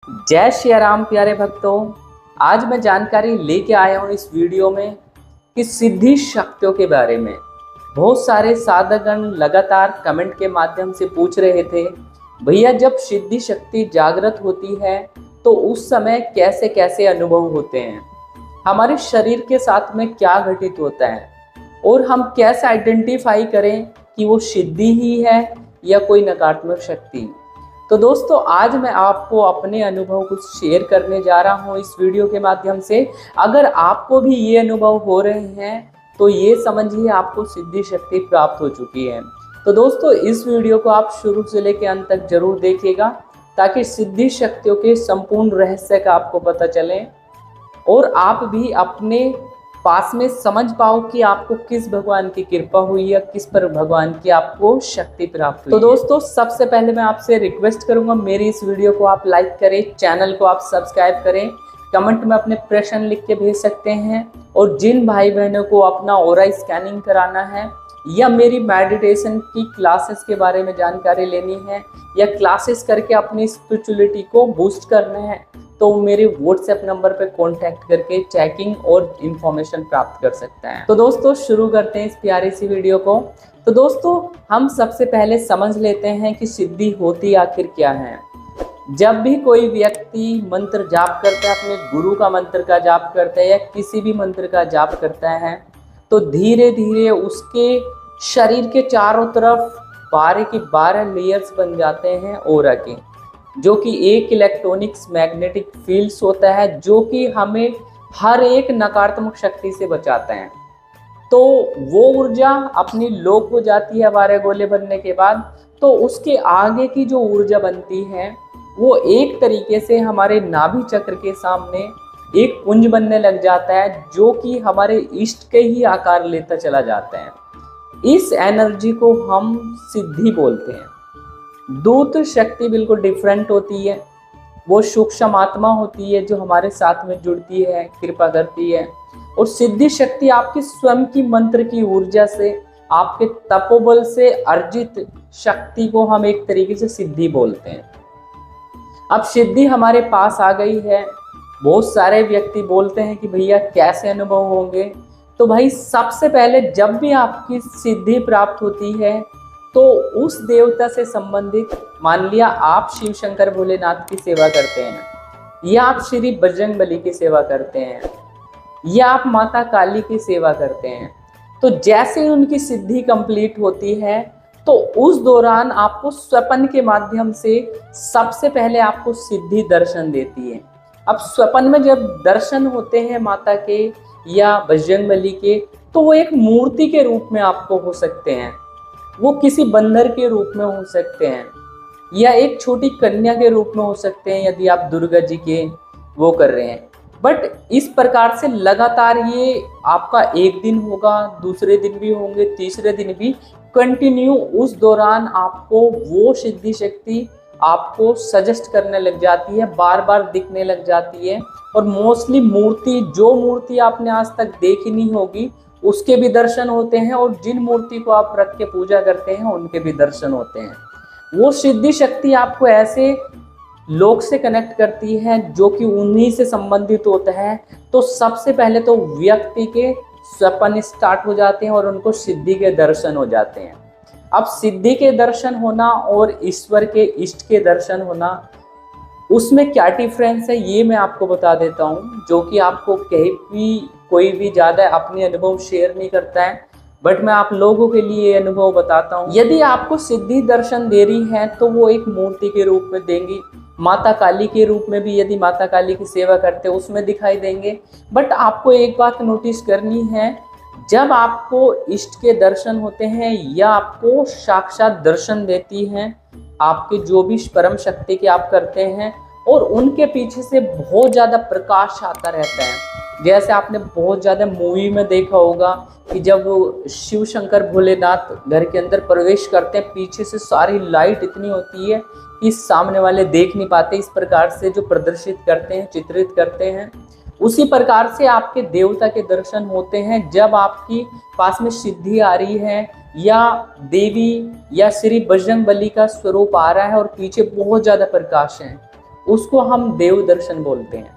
जय श्री राम प्यारे भक्तों। आज मैं जानकारी लेके आया हूँ इस वीडियो में कि सिद्धि शक्तियों के बारे में। बहुत सारे साधकगण लगातार कमेंट के माध्यम से पूछ रहे थे, भैया जब सिद्धि शक्ति जागृत होती है तो उस समय कैसे कैसे अनुभव होते हैं, हमारे शरीर के साथ में क्या घटित होता है और हम कैसे आइडेंटिफाई करें कि वो सिद्धि ही है या कोई नकारात्मक शक्ति। तो दोस्तों आज मैं आपको अपने अनुभव कुछ शेयर करने जा रहा हूँ इस वीडियो के माध्यम से। अगर आपको भी ये अनुभव हो रहे हैं तो ये समझिए आपको सिद्धि शक्ति प्राप्त हो चुकी है। तो दोस्तों इस वीडियो को आप शुरू से लेकर अंत तक जरूर देखिएगा ताकि सिद्धि शक्तियों के संपूर्ण रहस्य का आपको पता चले और आप भी अपने पास में समझ पाओ कि आपको किस भगवान की कृपा हुई या किस पर भगवान की आपको शक्ति प्राप्त हुई। तो दोस्तों सबसे पहले मैं आपसे रिक्वेस्ट करूंगा, मेरी इस वीडियो को आप लाइक करें, चैनल को आप सब्सक्राइब करें, कमेंट में अपने प्रश्न लिख के भेज सकते हैं। और जिन भाई बहनों को अपना ऑरा स्कैनिंग कराना है या मेरी मेडिटेशन की क्लासेस के बारे में जानकारी लेनी है या क्लासेस करके अपनी स्पिरिचुअलिटी को बूस्ट करना है तो मेरे व्हाट्सएप नंबर पर कांटेक्ट करके चेकिंग और इन्फॉर्मेशन प्राप्त कर सकते हैं। तो दोस्तों शुरू करते हैं इस प्यारी सी वीडियो को। तो दोस्तों हम सबसे पहले समझ लेते हैं कि सिद्धि होती आखिर क्या है। जब भी कोई व्यक्ति मंत्र जाप करता है, अपने गुरु का मंत्र का जाप करता है या किसी भी मंत्र का जाप करता है तो धीरे धीरे उसके शरीर के चारों तरफ 12 की 12 लेयर्स बन जाते हैं ऑरा के, जो कि एक इलेक्ट्रॉनिक्स मैग्नेटिक फील्ड्स होता है जो कि हमें हर एक नकारात्मक शक्ति से बचाता है। तो वो ऊर्जा अपनी लोप हो जाती है 12 गोले बनने के बाद, तो उसके आगे की जो ऊर्जा बनती है वो एक तरीके से हमारे नाभि चक्र के सामने एक पुंज बनने लग जाता है जो कि हमारे इष्ट के ही आकार लेता चला जाता है। इस एनर्जी को हम सिद्धि बोलते हैं। दूत शक्ति बिल्कुल डिफरेंट होती है, वो सूक्ष्म आत्मा होती है जो हमारे साथ में जुड़ती है, कृपा करती है। और सिद्धि शक्ति आपकी स्वयं की मंत्र की ऊर्जा से, आपके तपोबल से अर्जित शक्ति को हम एक तरीके से सिद्धि बोलते हैं। अब सिद्धि हमारे पास आ गई है, बहुत सारे व्यक्ति बोलते हैं कि भैया कैसे अनुभव होंगे। तो भाई सबसे पहले जब भी आपकी सिद्धि प्राप्त होती है तो उस देवता से संबंधित, मान लिया आप शिव शंकर भोलेनाथ की सेवा करते हैं या आप श्री बजरंगबली की सेवा करते हैं या आप माता काली की सेवा करते हैं, तो जैसे ही उनकी सिद्धि कंप्लीट होती है तो उस दौरान आपको स्वप्न के माध्यम से सबसे पहले आपको सिद्धि दर्शन देती है। अब स्वप्न में जब दर्शन होते हैं माता के या बजरंगबली के तो वो एक मूर्ति के रूप में आपको हो सकते हैं, वो किसी बंदर के रूप में हो सकते हैं या एक छोटी कन्या के रूप में हो सकते हैं यदि आप दुर्गा जी के वो कर रहे हैं। बट इस प्रकार से लगातार ये आपका एक दिन होगा, दूसरे दिन भी होंगे, तीसरे दिन भी कंटिन्यू। उस दौरान आपको वो सिद्धि शक्ति आपको सजेस्ट करने लग जाती है, बार बार दिखने लग जाती है। और मोस्टली मूर्ति, जो मूर्ति आपने आज तक देखी नहीं होगी उसके भी दर्शन होते हैं और जिन मूर्ति को आप रख के पूजा करते हैं उनके भी दर्शन होते हैं। वो सिद्धि शक्ति आपको ऐसे लोग से कनेक्ट करती है जो कि उन्हीं से संबंधित होता है। तो सबसे पहले तो व्यक्ति के स्वप्न स्टार्ट हो जाते हैं और उनको सिद्धि के दर्शन हो जाते हैं। अब सिद्धि के दर्शन होना और ईश्वर के इष्ट के दर्शन होना, उसमें क्या डिफरेंस है ये मैं आपको बता देता हूँ, जो कि आपको कहीं भी कोई भी ज़्यादा अपने अनुभव शेयर नहीं करता है, बट मैं आप लोगों के लिए ये अनुभव बताता हूँ। यदि आपको सिद्धि दर्शन दे रही है तो वो एक मूर्ति के रूप में देंगी, माता काली के रूप में भी यदि माता काली की सेवा करते हैं उसमें दिखाई देंगे। बट आपको एक बात नोटिस करनी है, जब आपको इष्ट के दर्शन होते हैं या आपको साक्षात दर्शन देती हैं आपके जो भी परम शक्ति के आप करते हैं और उनके पीछे से बहुत ज़्यादा प्रकाश आता रहता है। जैसे आपने बहुत ज़्यादा मूवी में देखा होगा कि जब शिव शंकर भोलेनाथ घर के अंदर प्रवेश करते हैं पीछे से सारी लाइट इतनी होती है कि सामने वाले देख नहीं पाते, इस प्रकार से जो प्रदर्शित करते हैं, चित्रित करते हैं। उसी प्रकार से आपके देवता के दर्शन होते हैं जब आपकी पास में सिद्धि आ रही है या देवी या श्री बजरंगबली का स्वरूप आ रहा है और पीछे बहुत ज़्यादा प्रकाश है। उसको हम देव दर्शन बोलते हैं।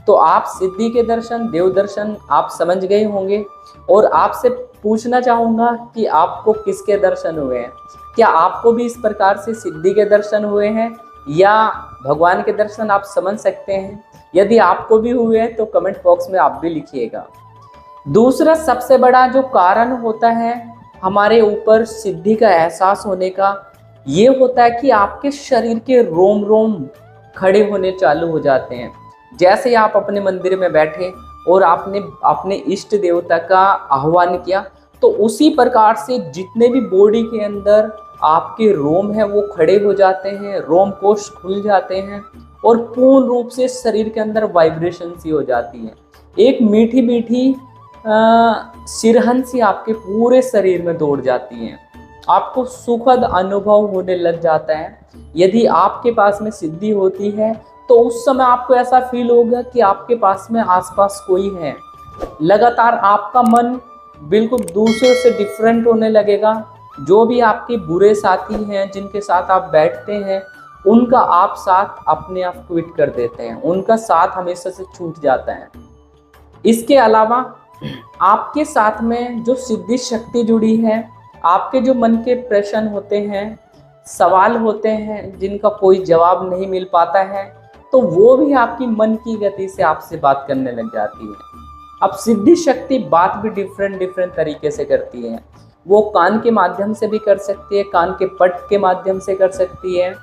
तो आप सिद्धि के दर्शन, देव दर्शन आप समझ गए होंगे। और आपसे पूछना चाहूँगा कि आपको किसके दर्शन हुए हैं? क्या आपको भी इस प्रकार से सिद्धि के दर्शन हुए हैं या भगवान के दर्शन आप समझ सकते हैं? यदि आपको भी हुए हैं तो कमेंट बॉक्स में आप भी लिखिएगा। दूसरा सबसे बड़ा जो कारण होता है हमारे ऊपर सिद्धि का एहसास होने का, ये होता है कि आपके शरीर के रोम रोम खड़े होने चालू हो जाते हैं। जैसे आप अपने मंदिर में बैठे और आपने अपने इष्ट देवता का आह्वान किया, तो उसी प्रकार से जितने भी बॉडी के अंदर आपके रोम हैं वो खड़े हो जाते हैं, रोम कोश खुल जाते हैं और पूर्ण रूप से शरीर के अंदर वाइब्रेशन सी हो जाती है। एक मीठी मीठी सिरहन सी आपके पूरे शरीर में दौड़ जाती है। आपको सुखद अनुभव होने लग जाता है। यदि आपके पास में सिद्धि होती है तो उस समय आपको ऐसा फील होगा कि आपके पास में आसपास कोई है। लगातार आपका मन बिल्कुल दूसरों से डिफरेंट होने लगेगा। जो भी आपके बुरे साथी हैं जिनके साथ आप बैठते हैं, उनका आप साथ अपने आप क्विट कर देते हैं, उनका साथ हमेशा से छूट जाता है। इसके अलावा आपके साथ में जो सिद्धि शक्ति जुड़ी है, आपके जो मन के प्रश्न होते हैं, सवाल होते हैं जिनका कोई जवाब नहीं मिल पाता है, तो वो भी आपकी मन की गति से आपसे बात करने लग जाती है। अब सिद्धि शक्ति बात भी डिफरेंट तरीके से करती है। वो कान के माध्यम से भी कर सकती है, कान के पट के माध्यम से कर सकती है,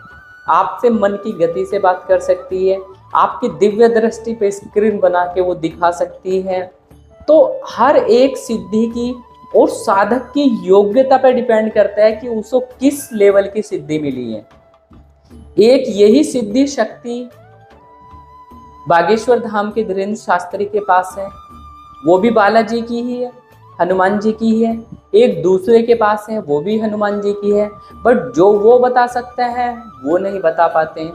आपसे मन की गति से बात कर सकती है, आपकी दिव्य दृष्टि पे स्क्रीन बना के वो दिखा सकती है। तो हर एक सिद्धि की और साधक की योग्यता पर डिपेंड करता है कि उसको किस लेवल की सिद्धि मिली है। एक यही सिद्धि शक्ति बागेश्वर धाम के धीरेन्द्र शास्त्री के पास है, वो भी बालाजी की ही है, हनुमान जी की है। एक दूसरे के पास है, वो भी हनुमान जी की है, बट जो वो बता सकता है वो नहीं बता पाते हैं।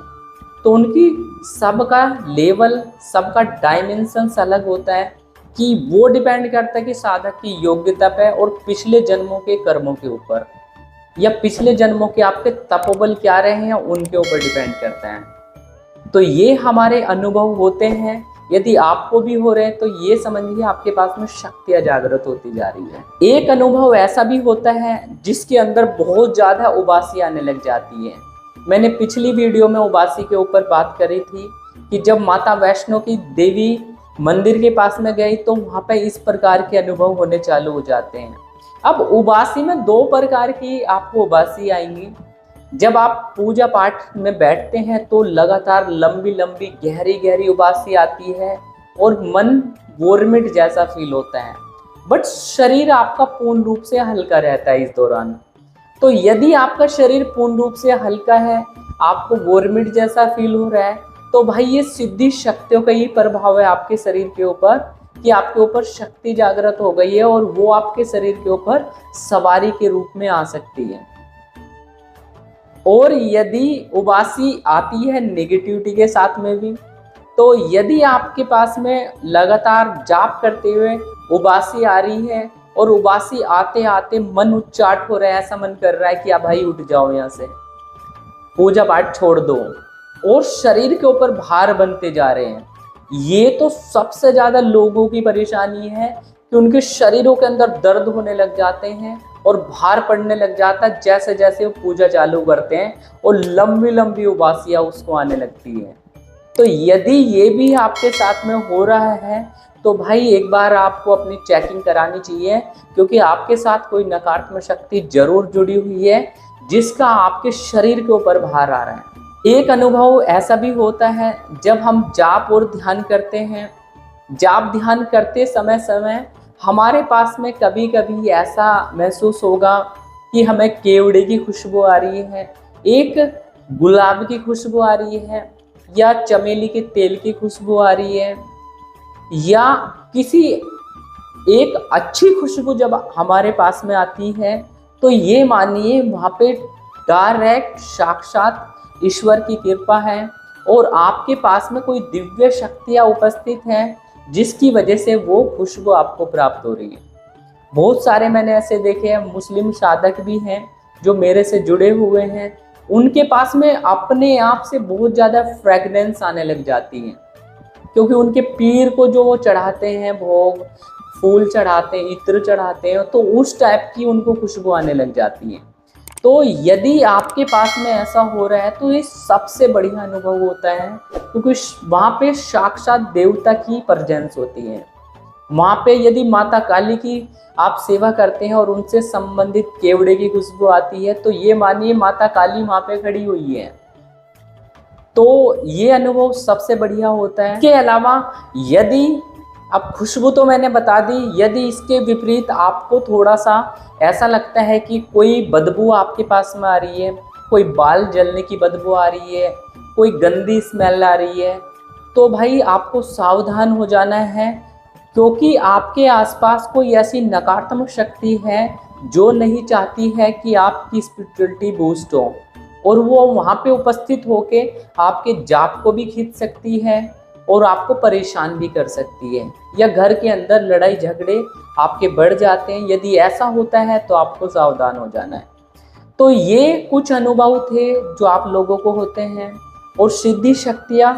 तो उनकी सबका लेवल, सबका डायमेंशंस अलग होता है कि वो डिपेंड करता है कि साधक की योग्यता पे और पिछले जन्मों के कर्मों के ऊपर, या पिछले जन्मों के आपके तपोबल क्या रहे हैं उनके ऊपर डिपेंड करता है। तो ये हमारे अनुभव होते हैं। यदि आपको भी हो रहे हैं तो ये समझिए आपके पास में शक्तियाँ जागृत होती जा रही है। एक अनुभव ऐसा भी होता है जिसके अंदर बहुत ज़्यादा उबासी आने लग जाती है। मैंने पिछली वीडियो में उबासी के ऊपर बात करी थी कि जब माता वैष्णो की देवी मंदिर के पास में गई तो वहाँ पे इस प्रकार के अनुभव होने चालू हो जाते हैं। अब उबासी में दो प्रकार की आपको उबासी आएंगी। जब आप पूजा पाठ में बैठते हैं तो लगातार लंबी लंबी गहरी गहरी उबासी आती है और मन वोरमिट जैसा फील होता है, बट शरीर आपका पूर्ण रूप से हल्का रहता है इस दौरान। तो यदि आपका शरीर पूर्ण रूप से हल्का है, आपको वोरमिट जैसा फील हो रहा है, तो भाई ये सिद्धि शक्तियों का ही प्रभाव है आपके शरीर के ऊपर कि आपके ऊपर शक्ति जागृत हो गई है और वो आपके शरीर के ऊपर सवारी के रूप में आ सकती है। और यदि उबासी आती है नेगेटिविटी के साथ में भी, तो यदि आपके पास में लगातार जाप करते हुए उबासी आ रही है और उबासी आते आते मन उच्चाट हो रहा है, ऐसा मन कर रहा है कि आप भाई उठ जाओ यहाँ से, पूजा पाठ छोड़ दो, और शरीर के ऊपर भार बनते जा रहे हैं, ये तो सबसे ज़्यादा लोगों की परेशानी है कि उनके शरीरों के अंदर दर्द होने लग जाते हैं और भार पड़ने लग जाता है जैसे जैसे वो पूजा चालू करते हैं और लंबी लंबी उबासियाँ उसको आने लगती है। तो यदि ये भी आपके साथ में हो रहा है तो भाई एक बार आपको अपनी चेकिंग करानी चाहिए, क्योंकि आपके साथ कोई नकारात्मक शक्ति जरूर जुड़ी हुई है जिसका आपके शरीर के ऊपर भार आ रहा है। एक अनुभव ऐसा भी होता है जब हम जाप और ध्यान करते हैं, जाप ध्यान करते समय हमारे पास में कभी कभी ऐसा महसूस होगा कि हमें केवड़े की खुशबू आ रही है, एक गुलाब की खुशबू आ रही है, या चमेली के तेल की खुशबू आ रही है, या किसी एक अच्छी खुशबू जब हमारे पास में आती है तो ये मानिए वहाँ पे डायरेक्ट साक्षात ईश्वर की कृपा है और आपके पास में कोई दिव्य शक्तियाँ उपस्थित हैं जिसकी वजह से वो खुशबू आपको प्राप्त हो रही है। बहुत सारे मैंने ऐसे देखे हैं, मुस्लिम साधक भी हैं जो मेरे से जुड़े हुए हैं, उनके पास में अपने आप से बहुत ज़्यादा फ्रेगनेंस आने लग जाती है, क्योंकि उनके पीर को जो वो चढ़ाते हैं भोग, फूल चढ़ाते हैं, इत्र चढ़ाते हैं, तो उस टाइप की उनको खुशबू आने लग जाती है। तो यदि आपके पास में ऐसा हो रहा है तो ये सबसे बढ़िया अनुभव होता है, क्योंकि वहाँ पे साक्षात देवता की प्रेजेंस होती है। वहाँ पे यदि माता काली की आप सेवा करते हैं और उनसे संबंधित केवड़े की खुशबू आती है, तो ये मानिए माता काली वहाँ पे खड़ी हुई है। तो ये अनुभव सबसे बढ़िया होता है। इसके अलावा यदि अब खुशबू तो मैंने बता दी, यदि इसके विपरीत आपको थोड़ा सा ऐसा लगता है कि कोई बदबू आपके पास में आ रही है, कोई बाल जलने की बदबू आ रही है, कोई गंदी स्मेल आ रही है, तो भाई आपको सावधान हो जाना है, क्योंकि आपके आसपास कोई ऐसी नकारात्मक शक्ति है जो नहीं चाहती है कि आपकी स्पिरिचुअलिटी बूस्ट हो, और वो वहाँ पे उपस्थित होके आपके जाप को भी खींच सकती है और आपको परेशान भी कर सकती है, या घर के अंदर लड़ाई झगड़े आपके बढ़ जाते हैं। यदि ऐसा होता है तो आपको सावधान हो जाना है। तो ये कुछ अनुभव थे जो आप लोगों को होते हैं। और सिद्धि शक्तियाँ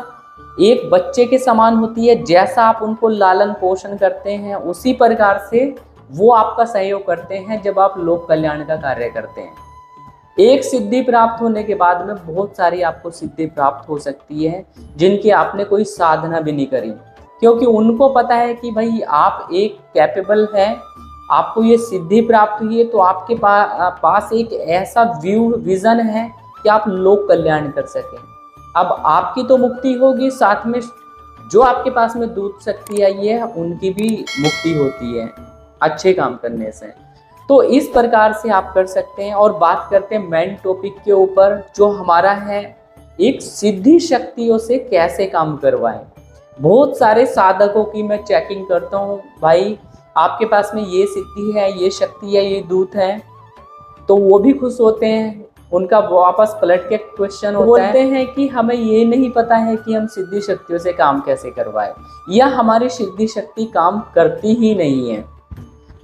एक बच्चे के समान होती है, जैसा आप उनको लालन पोषण करते हैं उसी प्रकार से वो आपका सहयोग करते हैं जब आप लोक कल्याण का कार्य करते हैं। एक सिद्धि प्राप्त होने के बाद में बहुत सारी आपको सिद्धि प्राप्त हो सकती है जिनकी आपने कोई साधना भी नहीं करी, क्योंकि उनको पता है कि भाई आप एक कैपेबल हैं, आपको ये सिद्धि प्राप्त हुई है, तो आपके पास एक ऐसा विजन है कि आप लोक कल्याण कर सकें। अब आपकी तो मुक्ति होगी, साथ में जो आपके पास में दूत शक्ति आई है उनकी भी मुक्ति होती है अच्छे काम करने से। तो इस प्रकार से आप कर सकते हैं। और बात करते हैं मेन टॉपिक के ऊपर जो हमारा है, एक सिद्धि शक्तियों से कैसे काम करवाएं। बहुत सारे साधकों की मैं चेकिंग करता हूँ, भाई आपके पास में ये सिद्धि है, ये शक्ति है, ये दूत है, तो वो भी खुश होते हैं। उनका वापस पलट के क्वेश्चन बोलते हैं कि हमें ये नहीं पता है कि हम सिद्धि शक्तियों से काम कैसे करवाएं, या हमारी सिद्धि शक्ति काम करती ही नहीं है।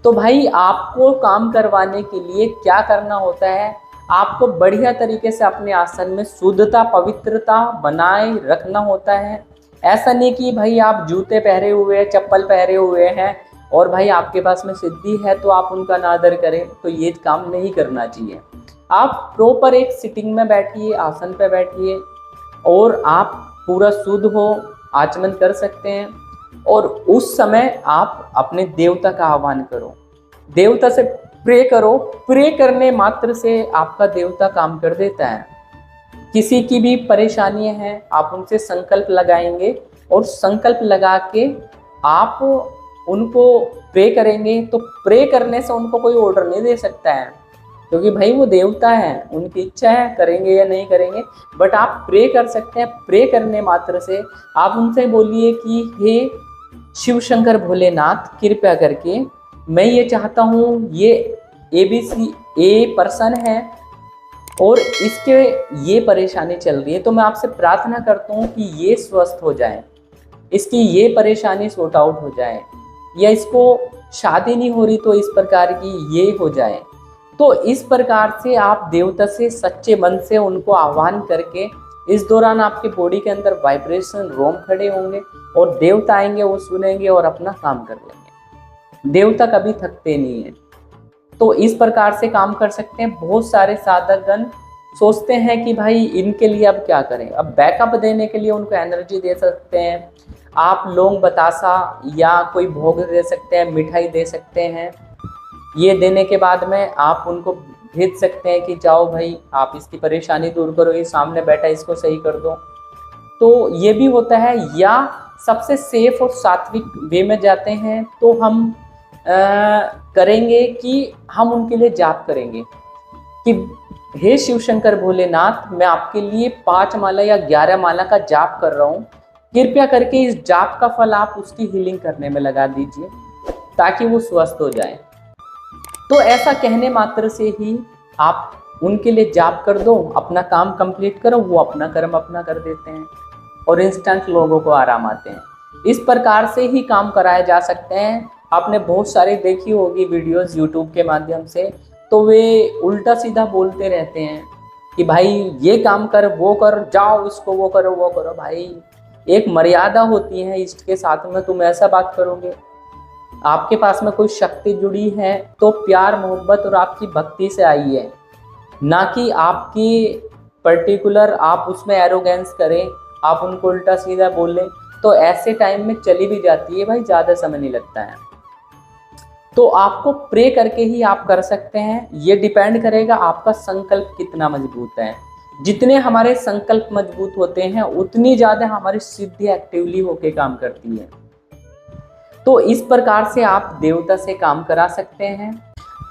तो भाई आपको काम करवाने के लिए क्या करना होता है, आपको बढ़िया तरीके से अपने आसन में शुद्धता पवित्रता बनाए रखना होता है। ऐसा नहीं कि भाई आप जूते पहरे हुए, चप्पल पहरे हुए हैं और भाई आपके पास में सिद्धि है तो आप उनका अनादर करें, तो ये काम नहीं करना चाहिए। आप प्रॉपर एक सिटिंग में बैठिए, आसन पे बैठिए, और आप पूरा शुद्ध हो आचमन कर सकते हैं। और उस समय आप अपने देवता का आह्वान करो, देवता से प्रे करो। प्रे करने मात्र से आपका देवता काम कर देता है। किसी की भी परेशानियां हैं, आप उनसे संकल्प लगाएंगे और संकल्प लगा के आप उनको प्रे करेंगे, तो प्रे करने से उनको कोई ऑर्डर नहीं दे सकता है, क्योंकि भाई वो देवता है, उनकी इच्छा है करेंगे या नहीं करेंगे। बट आप प्रे कर सकते हैं। प्रे करने मात्र से आप उनसे बोलिए कि हे शिव शंकर भोलेनाथ, कृपया करके मैं ये चाहता हूँ, ये ABC ए पर्सन है और इसके ये परेशानी चल रही है, तो मैं आपसे प्रार्थना करता हूँ कि ये स्वस्थ हो जाए, इसकी ये परेशानी सॉर्ट आउट हो जाए, या इसको शादी नहीं हो रही तो इस प्रकार की ये हो जाए। तो इस प्रकार से आप देवता से सच्चे मन से उनको आह्वान करके, इस दौरान आपके बॉडी के अंदर वाइब्रेशन रोम खड़े होंगे और देवता आएंगे, वो सुनेंगे और अपना काम कर लेंगे। देवता कभी थकते नहीं है। तो इस प्रकार से काम कर सकते हैं। बहुत सारे साधकगण सोचते हैं कि भाई इनके लिए अब क्या करें, अब बैकअप देने के लिए उनको एनर्जी दे सकते हैं आप, लौंग बतासा या कोई भोग दे सकते हैं, मिठाई दे सकते हैं। ये देने के बाद में आप उनको भेज सकते हैं कि जाओ भाई आप इसकी परेशानी दूर करो, ये सामने बैठा इसको सही कर दो। तो ये भी होता है। या सबसे सेफ और सात्विक वे में जाते हैं तो हम करेंगे कि हम उनके लिए जाप करेंगे कि हे शिव शंकर भोलेनाथ, मैं आपके लिए 5 माला या 11 माला का जाप कर रहा हूँ, कृपया करके इस जाप का फल आप उसकी हीलिंग करने में लगा दीजिए ताकि वो स्वस्थ हो जाए। तो ऐसा कहने मात्र से ही आप उनके लिए जाप कर दो, अपना काम कंप्लीट करो, वो अपना कर्म अपना कर देते हैं और इंस्टेंट लोगों को आराम आते हैं। इस प्रकार से ही काम कराए जा सकते हैं। आपने बहुत सारी देखी होगी वीडियोस यूट्यूब के माध्यम से, तो वे उल्टा सीधा बोलते रहते हैं कि भाई ये काम कर, वो कर, जाओ इसको वो करो वो करो। भाई एक मर्यादा होती है इष्ट के साथ में, तुम ऐसा बात करोगे। आपके पास में कोई शक्ति जुड़ी है तो प्यार मोहब्बत और आपकी भक्ति से आई है, ना कि आपकी पर्टिकुलर आप उसमें एरोगेंस करें, आप उनको उल्टा सीधा बोलें। तो ऐसे टाइम में चली भी जाती है भाई, ज़्यादा समय नहीं लगता है। तो आपको प्रे करके ही आप कर सकते हैं। ये डिपेंड करेगा आपका संकल्प कितना मजबूत है। जितने हमारे संकल्प मजबूत होते हैं उतनी ज़्यादा हमारी सिद्धि एक्टिवली होके काम करती है। तो इस प्रकार से आप देवता से काम करा सकते हैं।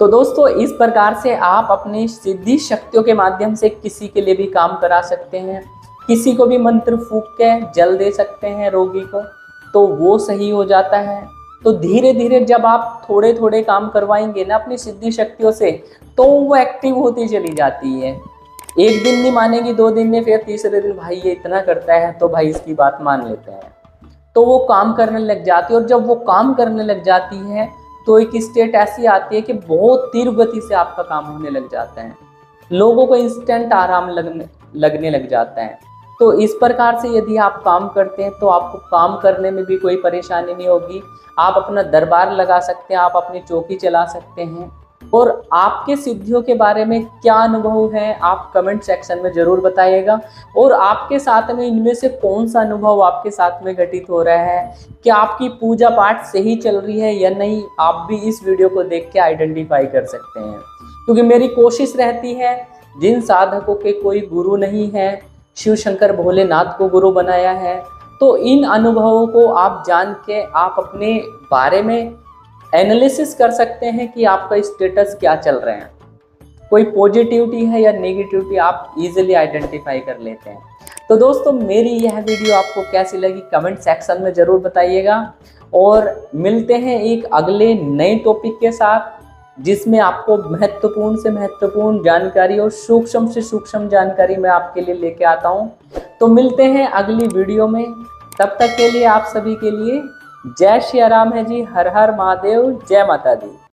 तो दोस्तों इस प्रकार से आप अपनी सिद्धि शक्तियों के माध्यम से किसी के लिए भी काम करा सकते हैं। किसी को भी मंत्र फूंक के जल दे सकते हैं रोगी को, तो वो सही हो जाता है। तो धीरे धीरे जब आप थोड़े थोड़े काम करवाएंगे ना अपनी सिद्धि शक्तियों से, तो वो एक्टिव होती चली जाती है। एक दिन नहीं मानेगी, 2 दिन में, फिर तीसरे दिन भाई ये इतना करता है तो भाई इसकी बात मान लेते हैं। तो वो काम करने लग जाती है, और जब वो काम करने लग जाती है तो एक स्टेट ऐसी आती है कि बहुत तीव्र गति से आपका काम होने लग जाता है। लोगों को इंस्टेंट आराम लगने लग जाता है। तो इस प्रकार से यदि आप काम करते हैं तो आपको काम करने में भी कोई परेशानी नहीं होगी। आप अपना दरबार लगा सकते हैं, आप अपनी चौकी चला सकते हैं। और आपके सिद्धियों के बारे में क्या अनुभव है आप कमेंट सेक्शन में ज़रूर बताइएगा। और आपके साथ में इनमें से कौन सा अनुभव आपके साथ में घटित हो रहा है, क्या आपकी पूजा पाठ सही चल रही है या नहीं, आप भी इस वीडियो को देख के आइडेंटिफाई कर सकते हैं। क्योंकि मेरी कोशिश रहती है, जिन साधकों के कोई गुरु नहीं है, शिव शंकर भोलेनाथ को गुरु बनाया है, तो इन अनुभवों को आप जान के आप अपने बारे में एनालिसिस कर सकते हैं कि आपका स्टेटस क्या चल रहा है। कोई पॉजिटिविटी है या नेगेटिविटी आप इजीली आइडेंटिफाई कर लेते हैं। तो दोस्तों मेरी यह वीडियो आपको कैसी लगी कमेंट सेक्शन में ज़रूर बताइएगा। और मिलते हैं एक अगले नए टॉपिक के साथ, जिसमें आपको महत्वपूर्ण से महत्वपूर्ण जानकारी और सूक्ष्म से सूक्ष्म जानकारी मैं आपके लिए लेके आता हूँ। तो मिलते हैं अगली वीडियो में। तब तक के लिए आप सभी के लिए जय श्री राम है जी। हर हर महादेव, जय माता दी।